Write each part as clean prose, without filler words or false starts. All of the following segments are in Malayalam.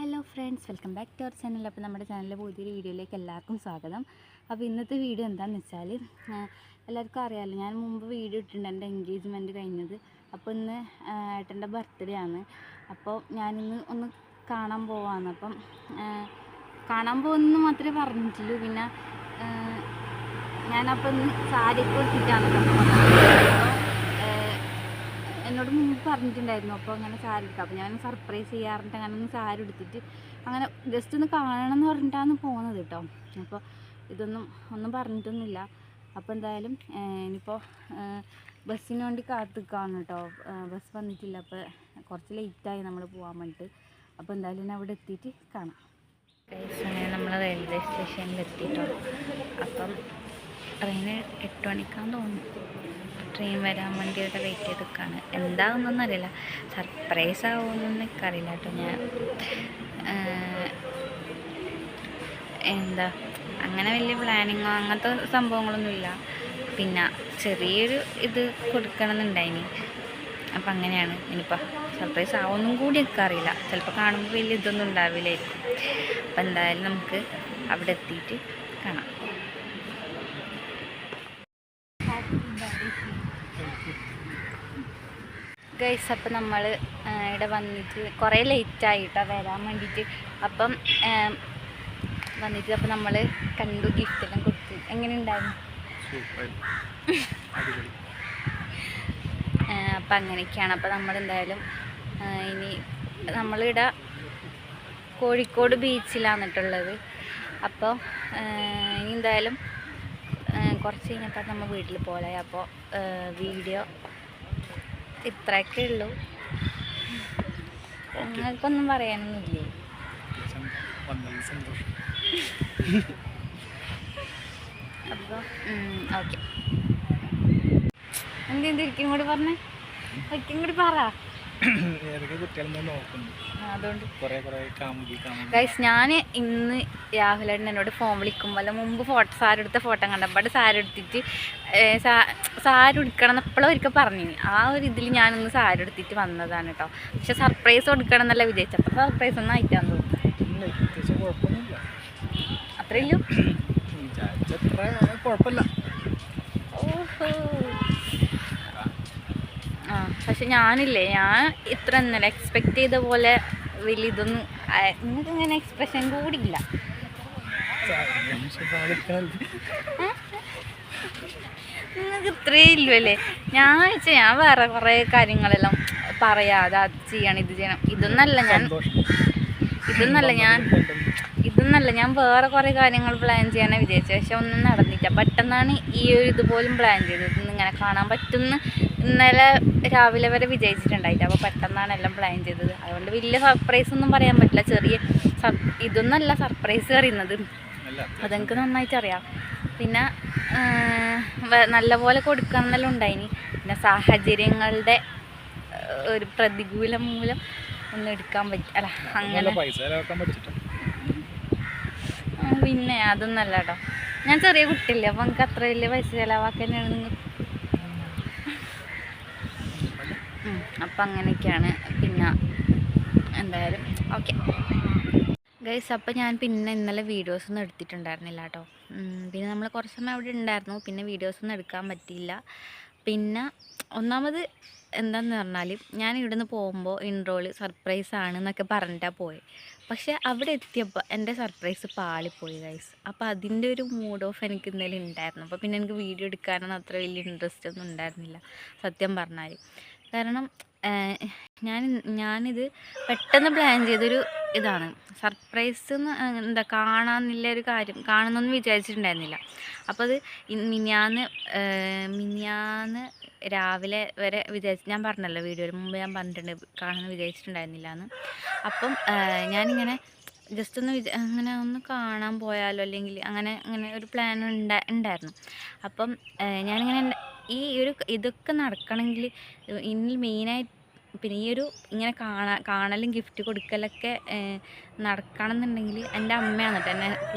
Hello friends, welcome back to our channel. അപ്പോൾ നമ്മുടെ ചാനലിലെ പുതിയൊരു വീഡിയോയിലേക്ക് എല്ലാവർക്കും സ്വാഗതം. അപ്പോൾ ഇന്നത്തെ വീഡിയോ എന്താണെന്ന് വെച്ചാൽ, എല്ലാവർക്കും അറിയാമല്ലോ, ഞാൻ മുമ്പ് വീഡിയോ ഇട്ടിട്ടുണ്ട് എൻ്റെ എൻഗേജ്മെൻറ്റ് കഴിഞ്ഞത്. അപ്പോൾ ഇന്ന് ഏട്ടൻ്റെ ബർത്ത്ഡേ ആണ്. അപ്പോൾ ഞാനിന്ന് ഒന്ന് കാണാൻ പോവാണ്. അപ്പം കാണാൻ പോകുന്നു മാത്രമേ പറഞ്ഞിട്ടുള്ളൂ. പിന്നെ ഞാനപ്പോൾ ഇന്ന് സാരിയൊക്കെ കൊടുത്തിട്ടാണ് എന്നോട് മുമ്പ് പറഞ്ഞിട്ടുണ്ടായിരുന്നു. അപ്പോൾ അങ്ങനെ സാരി എടുക്കാം. അപ്പോൾ ഞാൻ സർപ്രൈസ് ചെയ്യാറുണ്ട്. അങ്ങനെ ഒന്ന് സാരി എടുത്തിട്ട് അങ്ങനെ ജസ്റ്റ് ഒന്ന് കാണണം എന്ന് പറഞ്ഞിട്ടാണ് പോകുന്നത് കേട്ടോ. അപ്പോൾ ഒന്നും പറഞ്ഞിട്ടൊന്നുമില്ല. അപ്പോൾ എന്തായാലും ഇനിയിപ്പോൾ ബസ്സിന് വേണ്ടി കാത്തിക്കാണ് കേട്ടോ. ബസ് വന്നിട്ടില്ല. അപ്പോൾ കുറച്ച് ലേറ്റായി നമ്മൾ പോകാൻ വേണ്ടിയിട്ട്. അപ്പോൾ എന്തായാലും ഞാൻ അവിടെ എത്തിയിട്ട് കാണാം. നമ്മൾ റെയിൽവേ സ്റ്റേഷനിൽ എത്തിയിട്ടോ. അപ്പം ട്രെയിന് 8 മണിക്കാന്ന് തോന്നുന്നു. ട്രെയിൻ വരാൻ വേണ്ടിയിട്ട് വെയിറ്റ് ചെയ്ത് നിൽക്കുകയാണ്. എന്താണെന്നൊന്നും അറിയില്ല, സർപ്രൈസ് ആവുമെന്നൊന്നും എനിക്കറിയില്ല കേട്ടോ. ഞാൻ അങ്ങനെ വലിയ പ്ലാനിങ്ങോ അങ്ങനത്തെ സംഭവങ്ങളൊന്നുമില്ല. പിന്നെ ചെറിയൊരു ഇത് കൊടുക്കണമെന്നുണ്ടായിനി. അപ്പം അങ്ങനെയാണ്. ഇനിയിപ്പോൾ സർപ്രൈസ് ആവുമെന്നും കൂടി എനിക്കറിയില്ല. ചിലപ്പോൾ കാണുമ്പോൾ വലിയ ഇതൊന്നും ഉണ്ടാവില്ലായിരിക്കും. അപ്പം എന്തായാലും നമുക്ക് അവിടെ എത്തിയിട്ട് കാണാം. ഗൈസ്, അപ്പം നമ്മൾ ഇവിടെ വന്നിട്ട് കുറേ ലേറ്റായിട്ടാണ് വരാൻ വേണ്ടിയിട്ട്. അപ്പം വന്നിട്ട് അപ്പം നമ്മൾ കണ്ടു, ഗിഫ്റ്റെല്ലാം കൊടുത്തു. എങ്ങനെ ഉണ്ടായിരുന്നു? അപ്പം അങ്ങനെയൊക്കെയാണ്. അപ്പം നമ്മളെന്തായാലും ഇനി നമ്മളിവിടെ കോഴിക്കോട് ബീച്ചിലാന്നിട്ടുള്ളത്. അപ്പോൾ ഇനി എന്തായാലും കുറച്ച് കഴിഞ്ഞപ്പോൾ നമ്മൾ വീട്ടിൽ പോലെ. അപ്പോൾ വീഡിയോ ഇത്രയൊക്കെ ഉള്ളൂ. നിങ്ങൾക്കൊന്നും പറയാനൊന്നുമില്ലേ? അപ്പോൾ ഓക്കെ. എന്തിരിക്കും കൂടി പറഞ്ഞേ, ഒരിക്കും കൂടി പറ. അതുകൊണ്ട് ഗൈസ്, ഞാൻ ഇന്ന് രാഹുലേട്ടൻ എന്നോട് ഫോൺ വിളിക്കുമ്പോൾ അല്ല മുമ്പ് സാരി എടുത്ത ഫോട്ടോ കണ്ടപ്പോൾ സാരി എടുത്തിട്ട് സാരി എടുക്കണം എന്ന് എപ്പോഴും ഒരിക്കൽ പറഞ്ഞു. ആ ഒരു ഇതിൽ ഞാനൊന്ന് സാരി എടുത്തിട്ട് വന്നതാണ് കേട്ടോ. പക്ഷെ സർപ്രൈസ് കൊടുക്കണം എന്നല്ല വിചാരിച്ചപ്പോൾ സർപ്രൈസ് ഒന്നും ആയിട്ടാന്ന് തോന്നുന്നു. അത്രയല്ലോ. ഓഹോ. പക്ഷെ ഞാൻ ഇത്ര ഒന്നല്ല എക്സ്പെക്റ്റ് ചെയ്ത പോലെ വലിയ ഇതൊന്നും. നിങ്ങൾക്ക് ഇങ്ങനെ എക്സ്പ്രഷൻ കൂടിയില്ല. നിങ്ങൾക്ക് ഇത്രയേ ഇല്ലു അല്ലേ? ഞാൻ വേറെ കുറേ കാര്യങ്ങളെല്ലാം പറയാതെ അത് ചെയ്യണം ഇത് ചെയ്യണം ഇതൊന്നല്ല ഞാൻ വേറെ കുറേ കാര്യങ്ങൾ പ്ലാൻ ചെയ്യാനാണ് വിചാരിച്ചത്. പക്ഷെ ഒന്നും നടന്നില്ല. പെട്ടെന്നാണ് ഈ ഒരു ഇതുപോലും പ്ലാൻ ചെയ്തത്. ഇങ്ങനെ കാണാൻ പറ്റുന്ന ഇന്നലെ രാവിലെ വരെ വിചാരിച്ചിട്ടുണ്ടായില്ല. അപ്പോൾ പെട്ടെന്നാണ് എല്ലാം പ്ലാൻ ചെയ്തത്. അതുകൊണ്ട് വലിയ സർപ്രൈസ് ഒന്നും പറയാൻ പറ്റില്ല. ചെറിയ ഇതൊന്നല്ല സർപ്രൈസ് അറിയുന്നത്, അതെനിക്ക് നന്നായിട്ടറിയാം. പിന്നെ നല്ലപോലെ കൊടുക്കണമെന്നെല്ലാം ഉണ്ടായിനി. പിന്നെ സാഹചര്യങ്ങളുടെ ഒരു പ്രതികൂലം മൂലം ഒന്നും എടുക്കാൻ പറ്റില്ല. അങ്ങനെ പിന്നെ അതൊന്നല്ല കേട്ടോ. ഞാൻ ചെറിയ കുട്ടിയില്ലേ, അപ്പം എനിക്ക് അത്ര വലിയ പൈസ ചിലവാക്കാനാണ് നിങ്ങൾ. അപ്പം അങ്ങനെയൊക്കെയാണ്. പിന്നെ എന്തായാലും ഓക്കെ ഗൈസ്. അപ്പം ഞാൻ പിന്നെ ഇന്നലെ വീഡിയോസൊന്നും എടുത്തിട്ടുണ്ടായിരുന്നില്ല കേട്ടോ. പിന്നെ നമ്മൾ കുറച്ച് സമയം അവിടെ ഉണ്ടായിരുന്നു. പിന്നെ വീഡിയോസൊന്നും എടുക്കാൻ പറ്റിയില്ല. പിന്നെ ഒന്നാമത് എന്താണെന്ന് പറഞ്ഞാൽ, ഞാൻ ഇവിടുന്ന് പോകുമ്പോൾ ഇൻട്രോയിൽ സർപ്രൈസ് ആണെന്നൊക്കെ പറഞ്ഞിട്ടാണ് പോയത്. പക്ഷെ അവിടെ എത്തിയപ്പോൾ എൻ്റെ സർപ്രൈസ് പാളിപ്പോയി ഗൈസ്. അപ്പോൾ അതിൻ്റെ ഒരു മൂഡ് ഓഫ് എനിക്ക് ഇന്നലെ ഉണ്ടായിരുന്നു. അപ്പോൾ പിന്നെ എനിക്ക് വീഡിയോ എടുക്കാനൊന്നും അത്ര വലിയ ഇൻട്രസ്റ്റ് ഒന്നും ഉണ്ടായിരുന്നില്ല സത്യം പറഞ്ഞാൽ. കാരണം ഞാനിത് പെട്ടെന്ന് പ്ലാൻ ചെയ്തൊരു ഇതാണ്. സർപ്രൈസ് കാണാമെന്നുള്ള ഒരു കാര്യം കാണുന്നൊന്നും വിചാരിച്ചിട്ടുണ്ടായിരുന്നില്ല. അപ്പോൾ അത് മിനിഞ്ഞാന്ന് രാവിലെ വരെ ഞാൻ പറഞ്ഞല്ലോ വീഡിയോയിൽ മുമ്പ് ഞാൻ പറഞ്ഞിട്ടുണ്ട് കാണുമെന്ന് വിചാരിച്ചിട്ടുണ്ടായിരുന്നില്ല എന്ന്. അപ്പം ഞാനിങ്ങനെ ജസ്റ്റ് അങ്ങനെ ഒന്ന് കാണാൻ പോയാലോ, അല്ലെങ്കിൽ അങ്ങനെ ഒരു പ്ലാൻ ഉണ്ടായിരുന്നു. അപ്പം ഞാനിങ്ങനെ ഇതൊക്കെ നടക്കണമെങ്കിൽ ഇനി മെയിനായിട്ട് പിന്നെ ഇങ്ങനെ കാണലും ഗിഫ്റ്റ് കൊടുക്കലൊക്കെ നടക്കണമെന്നുണ്ടെങ്കിൽ എൻ്റെ അമ്മയാണ് കേട്ടോ എന്നെ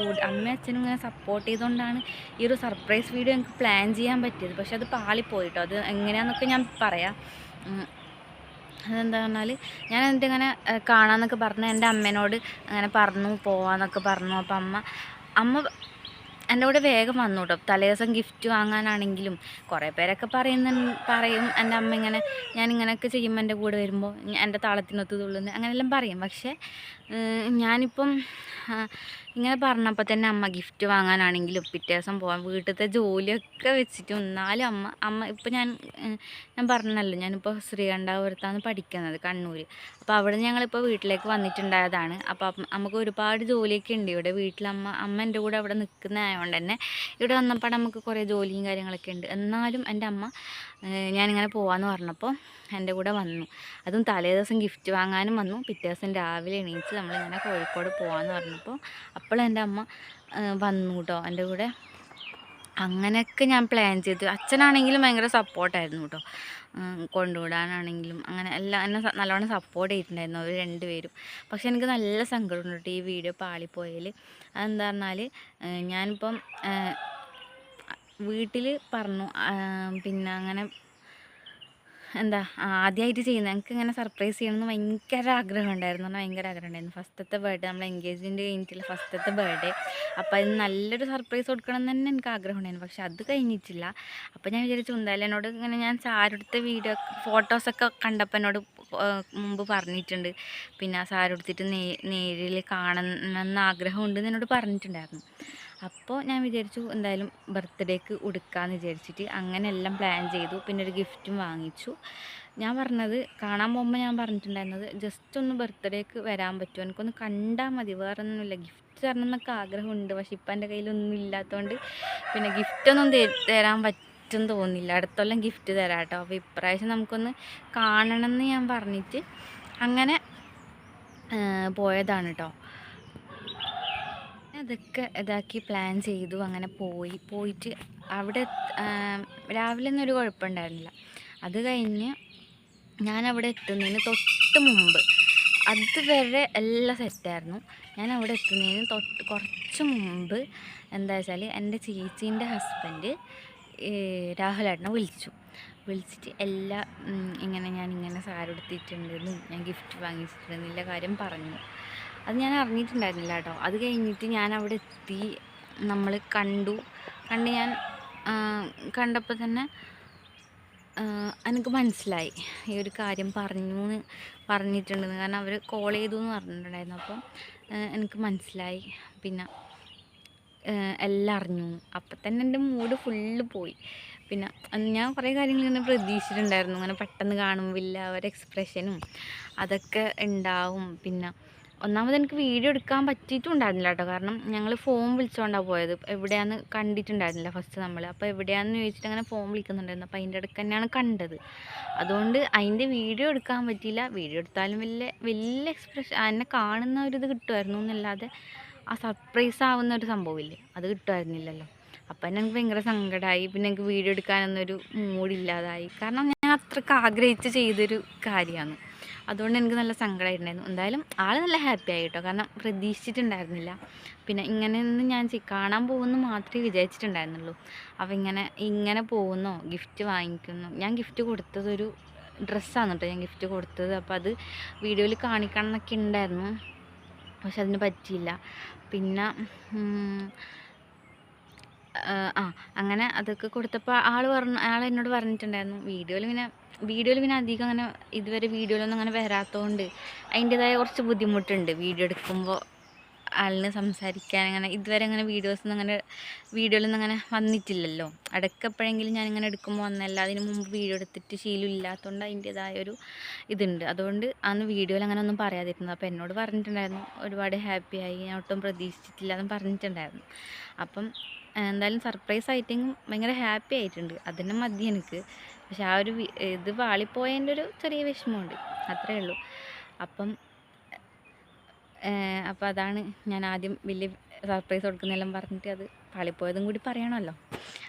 അമ്മയും അച്ഛനും ഇങ്ങനെ സപ്പോർട്ട് ചെയ്തുകൊണ്ടാണ് ഈ ഒരു സർപ്രൈസ് വീഡിയോ എനിക്ക് പ്ലാൻ ചെയ്യാൻ പറ്റിയത്. പക്ഷെ അത് പാളിപ്പോയിട്ടോ. അത് എങ്ങനെയാണെന്നൊക്കെ ഞാൻ പറയാം. അതെന്താ പറഞ്ഞാൽ ഞാൻ എന്നിട്ട് ഇങ്ങനെ കാണാമെന്നൊക്കെ പറഞ്ഞ് എൻ്റെ അമ്മേനോട് അങ്ങനെ പറഞ്ഞു പോവാന്നൊക്കെ പറഞ്ഞു. അപ്പം അമ്മ എൻ്റെ കൂടെ വേഗം വന്നു കേട്ടോ. തലേദിവസം ഗിഫ്റ്റ് വാങ്ങാനാണെങ്കിലും കുറേ പേരൊക്കെ പറയും എൻ്റെ അമ്മ ഇങ്ങനെ ഞാനിങ്ങനെയൊക്കെ ചെയ്യുമ്പോൾ എൻ്റെ കൂടെ വരുമ്പോൾ എൻ്റെ താളത്തിനൊത്ത് തുള്ളുന്നു അങ്ങനെയെല്ലാം പറയും. പക്ഷേ ഞാനിപ്പം ഇങ്ങനെ പറഞ്ഞപ്പോൾ തന്നെ അമ്മ ഗിഫ്റ്റ് വാങ്ങാനാണെങ്കിലും പിറ്റേ ദിവസം പോകാൻ വീട്ടിലത്തെ ജോലിയൊക്കെ വെച്ചിട്ട് എന്നാലും അമ്മ ഇപ്പം ഞാൻ പറഞ്ഞല്ലോ ഞാനിപ്പോൾ ശ്രീകണ്ഠാപുരത്താണ് പഠിക്കുന്നത്, കണ്ണൂർ. അപ്പോൾ അവിടെ ഞങ്ങളിപ്പോൾ വീട്ടിലേക്ക് വന്നിട്ടുണ്ടായതാണ്. അപ്പോൾ നമുക്ക് ഒരുപാട് ജോലിയൊക്കെ ഉണ്ട് ഇവിടെ വീട്ടിൽ. അമ്മ എൻ്റെ കൂടെ അവിടെ നിൽക്കുന്നതായതുകൊണ്ട് തന്നെ ഇവിടെ വന്നപ്പോൾ നമുക്ക് കുറേ ജോലിയും കാര്യങ്ങളൊക്കെ ഉണ്ട്. എന്നാലും എൻ്റെ അമ്മ ഞാനിങ്ങനെ പോകാമെന്ന് പറഞ്ഞപ്പോൾ എൻ്റെ കൂടെ വന്നു. അതും തലേ ദിവസം ഗിഫ്റ്റ് വാങ്ങാനും വന്നു. പിറ്റേ ദിവസം രാവിലെ എണീച്ച് നമ്മളിങ്ങനെ കോഴിക്കോട് പോകാമെന്ന് പറഞ്ഞപ്പോൾ അപ്പോൾ എൻ്റെ അമ്മ വന്നു കേട്ടോ എൻ്റെ കൂടെ. അങ്ങനെയൊക്കെ ഞാൻ പ്ലാൻ ചെയ്തു. അച്ഛനാണെങ്കിലും ഭയങ്കര സപ്പോർട്ടായിരുന്നു കേട്ടോ, കൊണ്ടുവിടാനാണെങ്കിലും അങ്ങനെ എല്ലാം എന്നെ നല്ലോണം സപ്പോർട്ട് ചെയ്തിട്ടുണ്ടായിരുന്നു അവർ രണ്ടുപേരും. പക്ഷെ എനിക്ക് നല്ല സങ്കടമുണ്ട് കേട്ടോ ഈ വീഡിയോ പാളിപ്പോയതിൽ. അതെന്താ പറഞ്ഞാൽ ഞാനിപ്പം വീട്ടിൽ പറഞ്ഞു പിന്നെ അങ്ങനെ എന്താ ആദ്യമായിട്ട് ചെയ്യുന്നത് എനിക്ക് ഇങ്ങനെ സർപ്രൈസ് ചെയ്യണമെന്ന് ഭയങ്കര ആഗ്രഹം ഉണ്ടായിരുന്നു. ഭയങ്കര ആഗ്രഹം ഉണ്ടായിരുന്നു. ഫസ്റ്റത്തെ ബർത്ത്ഡേ നമ്മൾ എൻഗേജ്മെൻറ്റ് കഴിഞ്ഞിട്ടില്ല, ഫസ്റ്റത്തെ ബർത്ത്ഡേ. അപ്പോൾ അതിന് നല്ലൊരു സർപ്രൈസ് കൊടുക്കണം എന്ന് തന്നെ എനിക്ക് ആഗ്രഹം ഉണ്ടായിരുന്നു. പക്ഷെ അത് കഴിഞ്ഞിട്ടില്ല. അപ്പോൾ ഞാൻ വിചാരിച്ചു എന്തായാലും എന്നോട് ഇങ്ങനെ ഞാൻ സാരെടുത്ത വീഡിയോ ഫോട്ടോസൊക്കെ കണ്ടപ്പോൾ എന്നോട് മുമ്പ് പറഞ്ഞിട്ടുണ്ട്. പിന്നെ സാരെടുത്തിട്ട് നേരിൽ കാണണമെന്ന് ആഗ്രഹമുണ്ടെന്ന് എന്നോട് പറഞ്ഞിട്ടുണ്ടായിരുന്നു. അപ്പോൾ ഞാൻ വിചാരിച്ചു എന്തായാലും ബർത്ത്ഡേക്ക് ഉടുക്കാമെന്ന് വിചാരിച്ചിട്ട് അങ്ങനെ എല്ലാം പ്ലാൻ ചെയ്തു. പിന്നെ ഒരു ഗിഫ്റ്റും വാങ്ങിച്ചു. ഞാൻ പറഞ്ഞത് കാണാൻ പോകുമ്പോൾ ഞാൻ പറഞ്ഞിട്ടുണ്ടായിരുന്നത് ജസ്റ്റ് ഒന്ന് ബർത്ത്ഡേക്ക് വരാൻ പറ്റുമോ, എനിക്കൊന്ന് കണ്ടാൽ മതി, വേറെ ഒന്നുമില്ല. ഗിഫ്റ്റ് തരണം എന്നൊക്കെ ആഗ്രഹമുണ്ട്. പക്ഷെ ഇപ്പം എൻ്റെ കയ്യിലൊന്നും ഇല്ലാത്തതുകൊണ്ട് പിന്നെ ഗിഫ്റ്റൊന്നും തരാൻ പറ്റും തോന്നില്ല. അടുത്തെല്ലാം ഗിഫ്റ്റ് തരാം കേട്ടോ. അപ്പോൾ ഇപ്രാവശ്യം നമുക്കൊന്ന് കാണണമെന്ന് ഞാൻ പറഞ്ഞിട്ട് അങ്ങനെ പോയതാണ് കേട്ടോ. അതൊക്കെ ഇതാക്കി പ്ലാൻ ചെയ്തു. അങ്ങനെ പോയിട്ട് അവിടെ രാവിലെ ഒന്നും ഒരു കുഴപ്പമുണ്ടായിരുന്നില്ല. അത് കഴിഞ്ഞ് ഞാനവിടെ എത്തുന്നതിന് തൊട്ട് മുമ്പ് അതുവരെ എല്ലാം സെറ്റായിരുന്നു. ഞാൻ അവിടെ എത്തുന്നതിന് കുറച്ച് മുമ്പ് എന്താ വെച്ചാൽ എൻ്റെ ചേച്ചീൻ്റെ ഹസ്ബൻഡ് രാഹുലേട്ടനെ വിളിച്ചിട്ട് ഇങ്ങനെ ഞാനിങ്ങനെ സാരെടുത്തിട്ടുണ്ടെന്നും ഞാൻ ഗിഫ്റ്റ് വാങ്ങിച്ചിട്ടുണ്ടെന്നുള്ള കാര്യം പറഞ്ഞു. അത് ഞാൻ അറിഞ്ഞിട്ടുണ്ടായിരുന്നില്ല കേട്ടോ. അത് കഴിഞ്ഞിട്ട് ഞാൻ അവിടെ എത്തി, നമ്മൾ കണ്ട് ഞാൻ കണ്ടപ്പോൾ തന്നെ എനിക്ക് മനസ്സിലായി ഈ ഒരു കാര്യം പറഞ്ഞിട്ടുണ്ടെന്ന്. കാരണം അവർ കോൾ ചെയ്തു എന്ന് പറഞ്ഞിട്ടുണ്ടായിരുന്നു. അപ്പം എനിക്ക് മനസ്സിലായി. പിന്നെ എല്ലാം അറിഞ്ഞു. അപ്പം തന്നെ എൻ്റെ മൂഡ് ഫുള്ള് പോയി. പിന്നെ ഞാൻ കുറേ കാര്യങ്ങൾ ഇങ്ങനെ പ്രതീക്ഷിച്ചിട്ടുണ്ടായിരുന്നു. അങ്ങനെ പെട്ടെന്ന് കാണുമ്പോൾ ഒരു എക്സ്പ്രഷനും അതൊക്കെ ഉണ്ടാവും. പിന്നെ ഒന്നാമത് എനിക്ക് വീഡിയോ എടുക്കാൻ പറ്റിയിട്ടുണ്ടായിരുന്നില്ല കേട്ടോ. കാരണം ഞങ്ങൾ ഫോൺ വിളിച്ചുകൊണ്ടാണ് പോയത്. എവിടെയാണെന്ന് കണ്ടിട്ടുണ്ടായിരുന്നില്ല ഫസ്റ്റ് നമ്മൾ. അപ്പോൾ എവിടെയാണെന്ന് ചോദിച്ചിട്ട് അങ്ങനെ ഫോൺ വിളിക്കുന്നുണ്ടായിരുന്നു. അപ്പോൾ അതിൻ്റെ ഇടയ്ക്ക് തന്നെയാണ് കണ്ടത്. അതുകൊണ്ട് അതിൻ്റെ വീഡിയോ എടുക്കാൻ പറ്റിയില്ല. വീഡിയോ എടുത്താലും വലിയ എക്സ്പ്രഷൻ എന്നെ കാണുന്ന ഒരു ഇത് കിട്ടുമായിരുന്നു എന്നല്ലാതെ ആ സർപ്രൈസ് ആവുന്ന ഒരു സംഭവമില്ലേ, അത് കിട്ടുമായിരുന്നില്ലല്ലോ. അപ്പം തന്നെ എനിക്ക് ഭയങ്കര സങ്കടമായി. പിന്നെ എനിക്ക് വീഡിയോ എടുക്കാനൊന്നൊരു മൂഡില്ലാതായി. കാരണം ഞാൻ അത്രയ്ക്ക് ആഗ്രഹിച്ച് ചെയ്തൊരു കാര്യമാണ്. അതുകൊണ്ട് എനിക്ക് നല്ല സങ്കടമായിട്ടുണ്ടായിരുന്നു. എന്തായാലും ആൾ നല്ല ഹാപ്പി ആയി കേട്ടോ. കാരണം പ്രതീക്ഷിച്ചിട്ടുണ്ടായിരുന്നില്ല. പിന്നെ ഇങ്ങനെയൊന്നും ഞാൻ കാണാൻ പോകുമെന്ന് മാത്രമേ വിചാരിച്ചിട്ടുണ്ടായിരുന്നുള്ളൂ. അപ്പോൾ ഇങ്ങനെ പോകുന്നോ ഗിഫ്റ്റ് വാങ്ങിക്കുന്നു. ഞാൻ ഗിഫ്റ്റ് കൊടുത്തതൊരു ഡ്രസ്സാണ് കേട്ടോ ഞാൻ ഗിഫ്റ്റ് കൊടുത്തത്. അപ്പോൾ അത് വീഡിയോയിൽ കാണിക്കണം എന്നൊക്കെ ഉണ്ടായിരുന്നു. പക്ഷെ അതിന് പറ്റിയില്ല. പിന്നെ അങ്ങനെ അതൊക്കെ കൊടുത്തപ്പോൾ ആൾ എന്നോട് പറഞ്ഞിട്ടുണ്ടായിരുന്നു വീഡിയോയിൽ പിന്നെ അധികം അങ്ങനെ ഇതുവരെ വീഡിയോയിലൊന്നും അങ്ങനെ വരാത്തതുകൊണ്ട് അതിൻ്റേതായ കുറച്ച് ബുദ്ധിമുട്ടുണ്ട്. വീഡിയോ എടുക്കുമ്പോൾ ആളിന് സംസാരിക്കാൻ അങ്ങനെ ഇതുവരെ അങ്ങനെ വീഡിയോയിലൊന്നും അങ്ങനെ വന്നിട്ടില്ലല്ലോ. ഇടയ്ക്കെപ്പോഴെങ്കിലും ഞാനിങ്ങനെ എടുക്കുമ്പോൾ വന്നല്ല. അതിന് മുമ്പ് വീഡിയോ എടുത്തിട്ട് ശീലമില്ലാത്തതുകൊണ്ട് അതിൻ്റേതായൊരു ഇതുണ്ട്. അതുകൊണ്ട് അന്ന് വീഡിയോയിൽ അങ്ങനെ ഒന്നും പറയാതിരുന്നത്. അപ്പോൾ എന്നോട് പറഞ്ഞിട്ടുണ്ടായിരുന്നു ഒരുപാട് ഹാപ്പിയായി, ഞാൻ ഒട്ടും പ്രതീക്ഷിച്ചിട്ടില്ല എന്ന് പറഞ്ഞിട്ടുണ്ടായിരുന്നു. അപ്പം എന്തായാലും സർപ്രൈസ് ആയിട്ടെങ്കിലും ഭയങ്കര ഹാപ്പി ആയിട്ടുണ്ട്. അതിന് മതി എനിക്ക്. പക്ഷെ ആ ഒരു ഇത് പാളിപ്പോയതിൻ്റെ ഒരു ചെറിയ വിഷമമുണ്ട്, അത്രയേ ഉള്ളൂ. അപ്പം അതാണ് ഞാൻ ആദ്യം വലിയ സർപ്രൈസ് കൊടുക്കുന്നതെല്ലാം പറഞ്ഞിട്ട് അത് പാളിപ്പോയതും കൂടി പറയണമല്ലോ.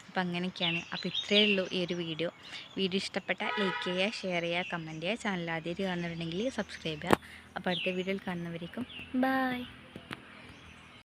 അപ്പം അങ്ങനെയൊക്കെയാണ്. അപ്പോൾ ഇത്രയേ ഉള്ളൂ ഈ ഒരു വീഡിയോ ഇഷ്ടപ്പെട്ട ലൈക്ക് ചെയ്യുക, ഷെയർ ചെയ്യുക, കമൻറ്റ് ചെയ്യുക. ചാനൽ ആദ്യമായിട്ട് കാണുന്നുണ്ടെങ്കിൽ സബ്സ്ക്രൈബ് ചെയ്യുക. അപ്പോൾ അടുത്ത വീഡിയോയിൽ കാണുന്നവരേക്കും ബൈ.